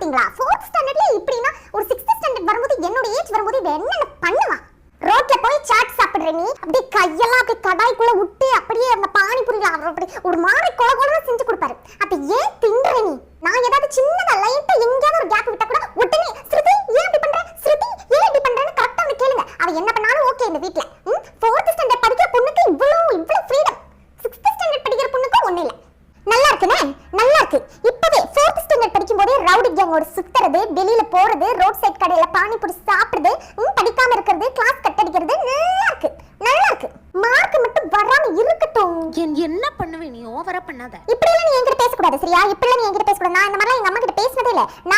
இருக்கீங்களா? 4th ஸ்டாண்டர்ட்ல இப்படினா ஒரு 6th ஸ்டாண்டர்ட் வரும்போது என்னோட ஏஜ் வரும்போது இவ என்ன பண்ணுவா? ரோட்ல போய் சாட் சாப்பிடுற நீ அப்படியே கையெல்லாம் அப்படியே கடாய்க்குள்ள விட்டு அப்படியே அந்த பானிபூரியில அப்படி ஒரு மாதிரி கொலகொலன்னு செஞ்சு கொடுப்பாரு. அப்ப ஏன் தின்ற நீ? நான் ஏதாவது சின்னதா லைட்டா எங்கேயாவது ஒரு கேப் விட்டா கூட உடனே ஸ்ருதி ஏன் இப்படி பண்ற, ஸ்ருதி ஏன் இப்படி பண்றன்னு கரெக்டா வந்து கேளுங்க. அவ என்ன பண்ணாலும் ஓகே இந்த வீட்ல. 4th ஸ்டாண்டர்ட் படிக்கிற பொண்ணுக்கு இவ்வளவு ஃப்ரீடம். 6th ஸ்டாண்டர்ட் படிக்கிற பொண்ணுக்கு ஒண்ணு இல்ல. நல்லா இருக்குனே, நல்லா இருக்கு. இப்பவே 4th ஸ்டாண்டர்ட் படிக்கும்போதே ரவுடி கேங்கோட சுத்துறது, வெளியில போறது, ரோட் சைடு கடையில பானிபூரி சாப்பிடுறது, படிக்காம இருக்கிறது, கிளாஸ் கட் அடிக்கிறது நல்லா இருக்கு, நல்லா இருக்கு. மார்க் மட்டும் வராம இருக்கட்டும். என்ன பண்ணுவே நீ? ஓவரா பண்ணாத. இப்படி எல்லாம் நீ என்கிட்ட பேசக்கூடாது சரியா? இப்படி எல்லாம் நீ என்கிட்ட பேசக்கூடாது. நான் இந்த மாதிரி எங்க அம்மா கிட்ட பேசினதே இல்ல. நான்